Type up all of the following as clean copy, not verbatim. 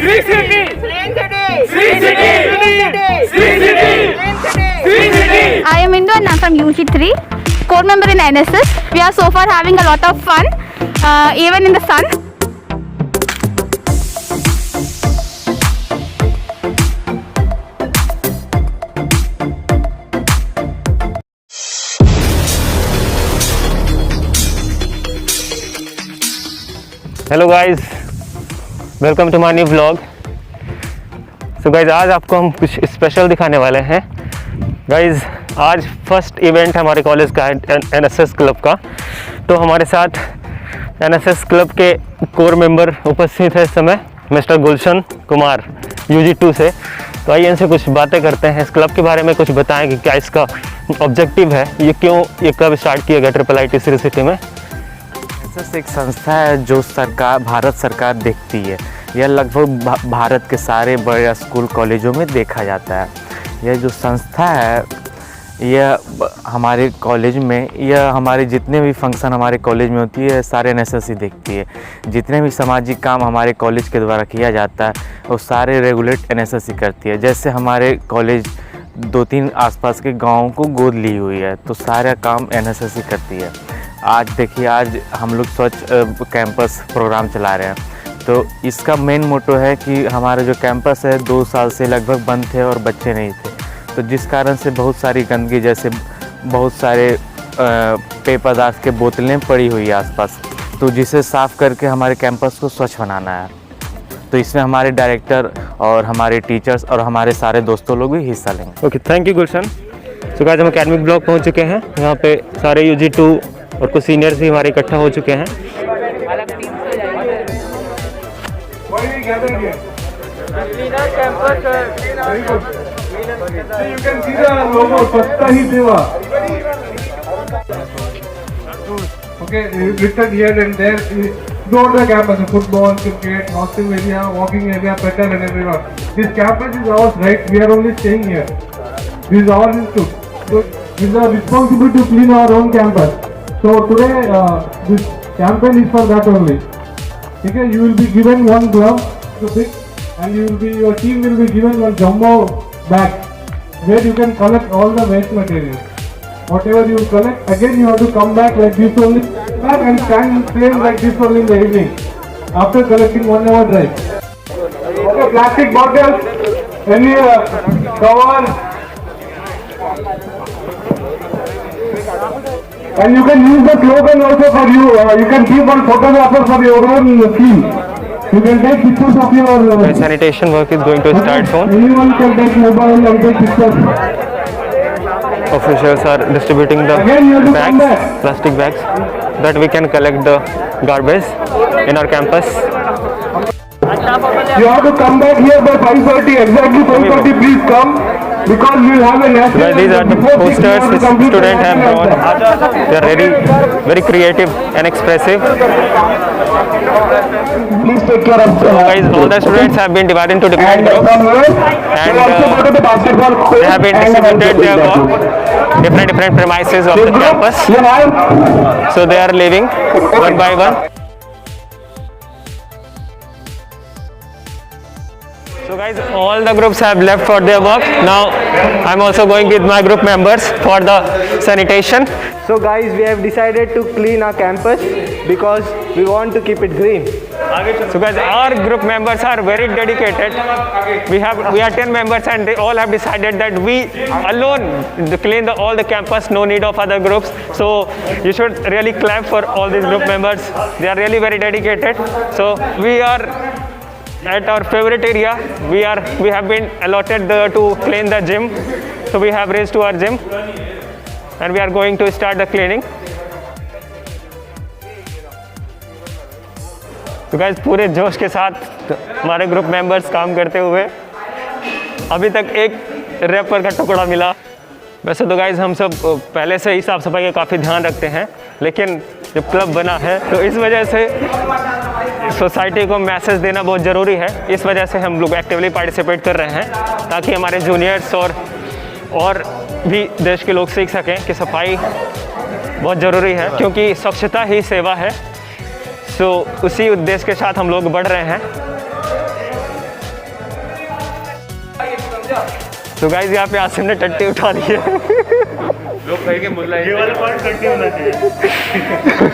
I am Indu and I'm from UG3, core member in NSS. We are so far having a lot of fun, even in the sun. Hello guys, welcome to my new vlog. So guys, आज आपको हम कुछ special दिखाने वाले हैं। Guys, आज first event हमारे college का है एनएसएस क्लब का। तो हमारे साथ एनएसएस क्लब के कोर मेंबर उपस्थित है इस समय, मिस्टर गुलशन कुमार UG2 से। तो आइए इनसे कुछ बातें करते हैं, इस क्लब के बारे में कुछ बताएं कि क्या इसका ऑब्जेक्टिव है, ये कब स्टार्ट किया गया IIIT श्री सिटी में। एनएसएस एक संस्था है जो भारत सरकार देखती है। यह लगभग भारत के सारे बड़े स्कूल कॉलेजों में देखा जाता है। यह जो संस्था है, यह हमारे कॉलेज में, यह हमारे जितने भी फंक्शन हमारे कॉलेज में होती है सारे एनएसएस ही देखती है। जितने भी सामाजिक काम हमारे कॉलेज के द्वारा किया जाता है वो सारे रेगुलेट एनएसएस ही करती है। जैसे हमारे कॉलेज 2-3 आसपास के गाँवों को गोद ली हुई है, तो सारा काम एनएसएस ही करती है। आज देखिए, आज हम लोग स्वच्छ कैंपस प्रोग्राम चला रहे हैं। तो इसका मेन मोटो है कि हमारा जो कैंपस है 2 साल से लगभग बंद थे और बच्चे नहीं थे, तो जिस कारण से बहुत सारी गंदगी, जैसे बहुत सारे पेय पदार्थ के बोतलें पड़ी हुई है आसपास, तो जिसे साफ़ करके हमारे कैंपस को स्वच्छ बनाना है। तो इसमें हमारे डायरेक्टर और हमारे टीचर्स और हमारे सारे दोस्तों लोग भी हिस्सा लेंगे। Okay, thank you Gulshan. So guys, हम एकेडमिक ब्लॉक पहुंच चुके हैं। यहाँ पे सारे UG2 और कुछ सीनियर्स भी हमारे इकट्ठा हो चुके हैं। Okay, written here and there. Throughout the campus, football, cricket, hostel area, walking area, petal and everyone. This campus is ours, right? We are only staying here. This is our institute. So it is our responsibility to clean our own campus. So today, this campaign is for that only. Okay, you will be given one glove to pick, and your team will be given one jumbo bag where you can collect all the waste material. Whatever you collect, again you have to come back like this only, back and stand same like this only in the evening after collecting 1 hour drive. Okay, plastic bottles, any covers, and you can use the slogan also for you. You can keep one photographer for your own theme. You can take pictures of your. Sanitation work is going to start soon. Anyone can take mobile and take pictures. Officials are distributing the bags, plastic bags, that we can collect the garbage in our campus. You have to come back here by 5:30, exactly 5:30. Please come, because we will have a national. Well, these are the posters which students have drawn. They are very creative and expressive. Please take care of. So guys, all the students have been divided into different groups, and they have been distributed their work different premises of the campus. So they are leaving one by one. So guys, all the groups have left for their work. Now I'm also going with my group members for the sanitation. So guys, we have decided to clean our campus because we want to keep it green. So guys, our group members are very dedicated. We are 10 members, and they all have decided that we alone clean all the campus, no need of other groups. So you should really clap for all these group members. They are really very dedicated. So we are at our favorite area. We have been allotted to clean the gym. So we have reached to our gym, and we are going to start the cleaning. तो guys, पूरे जोश के साथ हमारे group members काम करते हुए अभी तक एक रैपर का टुकड़ा मिला। वैसे तो गाइस, हम सब पहले से ही साफ़ सफाई का काफ़ी ध्यान रखते हैं, लेकिन जब क्लब बना है तो इस वजह से सोसाइटी को मैसेज देना बहुत ज़रूरी है। इस वजह से हम लोग एक्टिवली पार्टिसिपेट कर रहे हैं, ताकि हमारे जूनियर्स और भी देश के लोग सीख सकें कि सफाई बहुत ज़रूरी है, क्योंकि स्वच्छता ही सेवा है। सो उसी उद्देश्य के साथ हम लोग बढ़ रहे हैं। तो गाइस यहाँ पे आसिम ने टट्टी उठा दी है। लोग कहेंगे मुल्ला ये वाला पार्ट टट्टी होना चाहिए।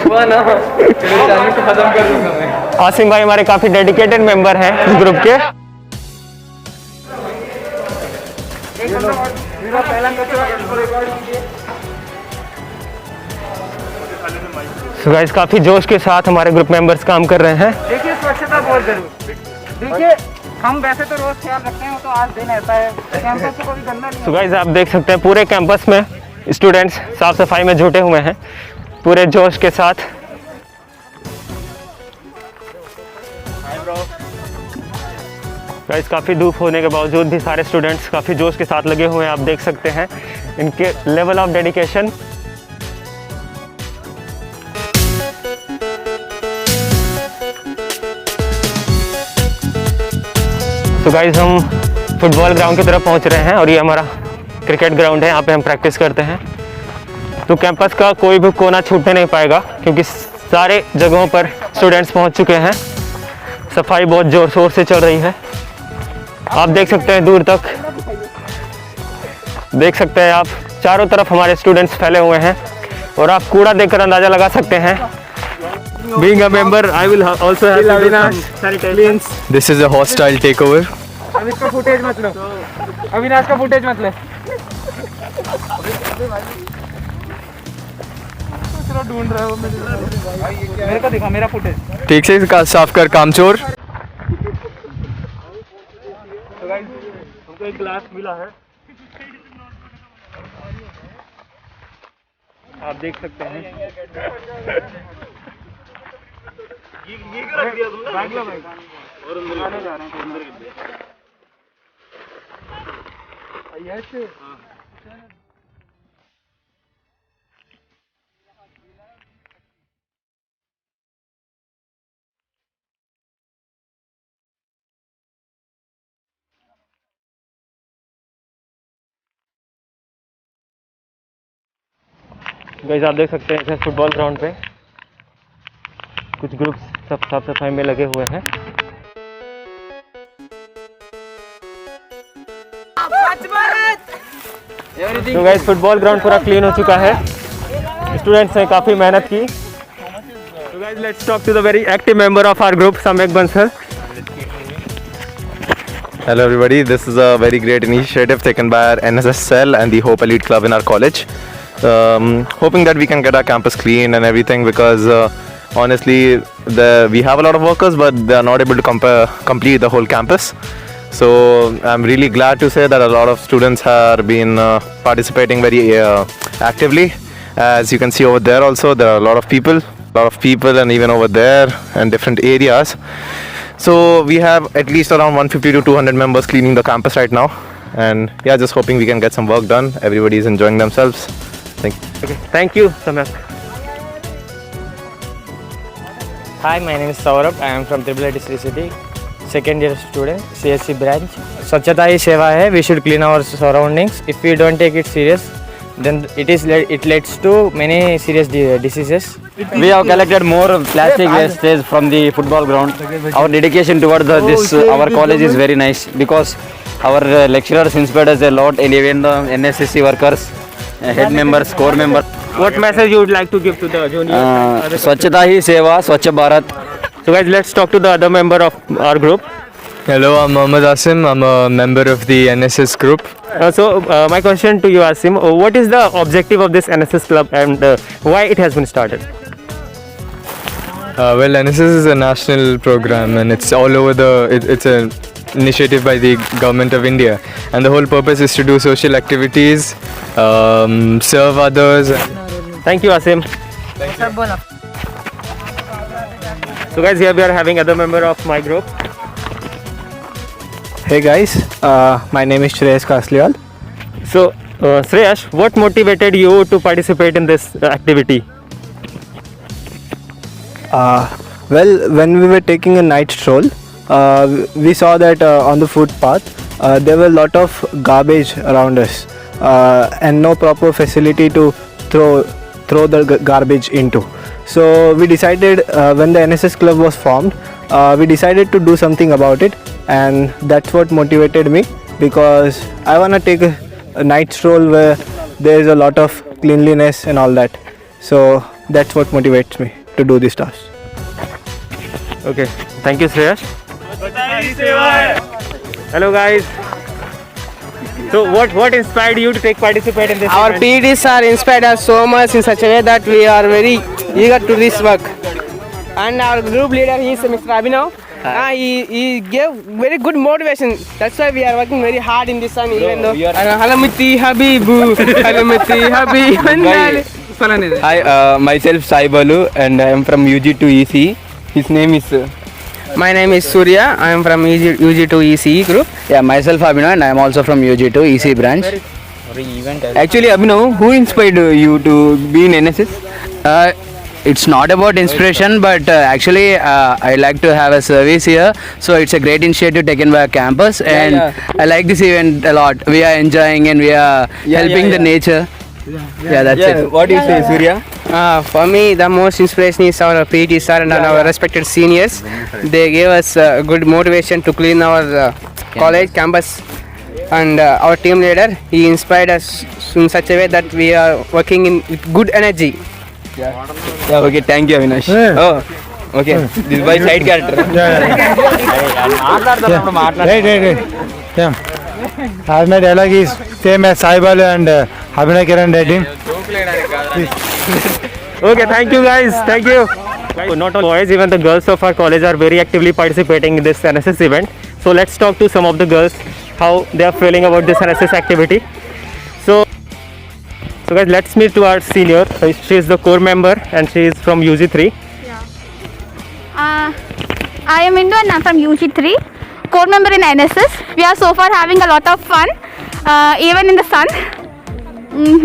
हुआ ना, चलो जाने को खत्म कर दूंगा मैं। आसिम भाई हमारे काफी डेडिकेटेड मेंबर हैं इस ग्रुप के। So guys, काफी जोश के साथ हमारे ग्रुप मेंबर्स काम कर रहे हैं। देखिए स्वच्छता बहुत जरूरी। देखिए हम वैसे तो रोज ख्याल रखते हैं, वो तो आज दिन ऐसा है, कैंपस को कभी गंदा नहीं So guys, आप देख सकते हैं पूरे कैंपस में स्टूडेंट्स साफ सफाई में जुटे हुए हैं पूरे जोश के साथ। गाइस काफ़ी धूप होने के बावजूद भी सारे स्टूडेंट्स काफ़ी जोश के साथ लगे हुए हैं। आप देख सकते हैं इनके लेवल ऑफ डेडिकेशन। तो गाइस हम फुटबॉल ग्राउंड की तरफ पहुंच रहे हैं और ये हमारा क्रिकेट ग्राउंड है, यहाँ पे हम प्रैक्टिस करते हैं। तो कैंपस का कोई भी कोना छूटने नहीं पाएगा क्योंकि सारे जगहों पर स्टूडेंट्स पहुंच चुके हैं। सफाई बहुत जोर शोर से चल रही है। आप देख सकते हैं दूर तक, देख सकते हैं आप चारों तरफ हमारे स्टूडेंट्स फैले हुए हैं और आप कूड़ा देखकर अंदाजा लगा सकते हैं। Being a member, I will also have to do some sanitation. This is a hostile takeover. अब इसका फुटेज मत लो, अविनाश का फुटेज मत ले। ढूंढ रहा है वो, मेरे को दिखा मेरा फुटेज। ठीक से साफ कर कामचोर। हमको एक ग्लास मिला है, आप देख सकते हैं। गाइस आप देख सकते हैं फुटबॉल ग्राउंड पे कुछ ग्रुप्स सब साफ सफाई में लगे हुए हैं। तो गाइस फुटबॉल ग्राउंड पूरा क्लीन हो चुका है, स्टूडेंट्स ने काफ़ी मेहनत की। तो guys let's talk to the very active member of our group, Samyak Bansal. Hello everybody, this is a very great initiative taken by our NSS cell and the Hope Elite Club in our college. Hoping that we can get our campus clean and everything because honestly we have a lot of workers but they are not able to complete the whole campus. So I'm really glad to say that a lot of students have been participating very actively. As you can see over there also, there are a lot of people and even over there and different areas. So we have at least around 150 to 200 members cleaning the campus right now, and yeah, just hoping we can get some work done. Everybody is enjoying themselves. Thank you. Okay, thank you, Samyak. Hi, my name is Saurabh. I am from IIIT Sri City, second year student, CSC branch. Swachhata hi seva hai. We should clean our surroundings. If we don't take it serious, then it leads to many serious diseases. We have collected more plastic wastage from the football ground. Our dedication towards our college is very nice because our lecturers inspired us a lot, and even the NSSC workers, head members, core members. What message you would like to give to the junior? Swachhata hi seva, Swachh Bharat. So guys, let's talk to the other member of our group. Hello, I'm Mohammad Asim. I'm a member of the NSS group. My question to you, Asim, what is the objective of this NSS club and why it has been started? Well, NSS is a national program and it's all over it's an initiative by the government of India, and the whole purpose is to do social activities, serve others. Thank you, Asim. So guys, here we are having other member of my group. Hey guys, my name is Shreyas Kasliwal. So Shreyash, what motivated you to participate in this activity? Well, when we were taking a night stroll, we saw that on the footpath there were a lot of garbage around us and no proper facility to throw the garbage into. So we decided, when the NSS club was formed, we decided to do something about it, and that's what motivated me because I want to take a night stroll where there is a lot of cleanliness and all that. So that's what motivates me to do this task. Okay, thank you, Shreyash. Hello, guys. So, what inspired you to participate in this Our event? PTs are inspired us so much in such a way that we are very eager to this work. And our group leader, he is Mr. Abhinav. He gave very good motivation. That's why we are working very hard in this sun, even though. Halamiti Habibu, Halamiti Habibu. Hi, myself Sai Balu and I am from UG2 EC. His name is My name is Surya. I am from UG2 ECE group. yeah, myself Abhinav and I am also from UG2 EC branch. Actually, Abhinav, who inspired you to be in NSS? It's not about inspiration, but actually I like to have a service here. So it's a great initiative taken by our campus, and I like this event a lot. We are enjoying and we are helping the nature. Yeah, that's it. What do you say, Surya? For me, the most inspiration is our PT sir and our respected seniors. They gave us good motivation to clean our college campus. And our team leader, he inspired us in such a way that we are working with good energy. Yeah, okay, thank you, Avinash. Oh, okay. This is my side character. Right. Yeah. As my dialogue is same as Sai Balu and Abhinay Kiran Reddy. Okay, thank you, guys. Thank you. Not all boys, even the girls of our college are very actively participating in this NSS event. So let's talk to some of the girls how they are feeling about this NSS activity. So guys, let's meet to our senior. She is the core member and she is from UG3. I am Indu and I'm from UG3, core member in NSS. We are so far having a lot of fun, even in the sun.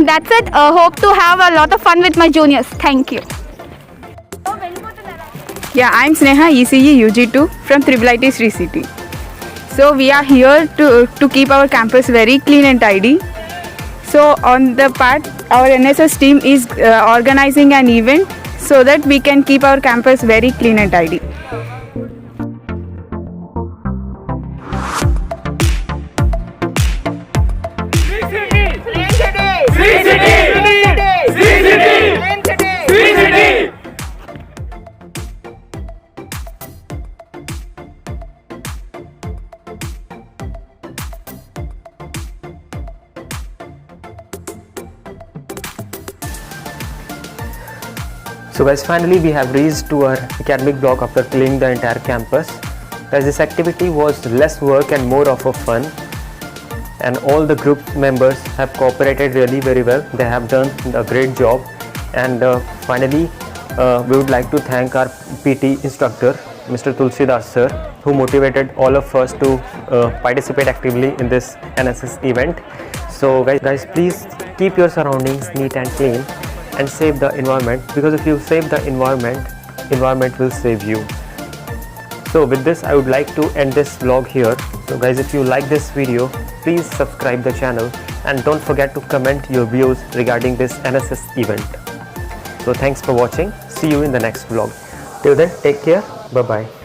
That's it. Hope to have a lot of fun with my juniors. Thank you. Yeah, I'm Sneha, ECE UG2 from IIIT Sri City. So we are here to keep our campus very clean and tidy. So on the part, our NSS team is organizing an event so that we can keep our campus very clean and tidy. So guys, finally we have reached to our academic block after cleaning the entire campus. As this activity was less work and more of a fun, and all the group members have cooperated really very well. They have done a great job, and finally we would like to thank our PT instructor, Mr. Tulsidas sir, who motivated all of us to participate actively in this NSS event. So guys, please keep your surroundings neat and clean and save the environment, because if you save the environment will save you. So with this, I would like to end this vlog here. So guys, if you like this video, please subscribe the channel and don't forget to comment your views regarding this NSS event. So thanks for watching. See you in the next vlog. Till then, take care. Bye bye.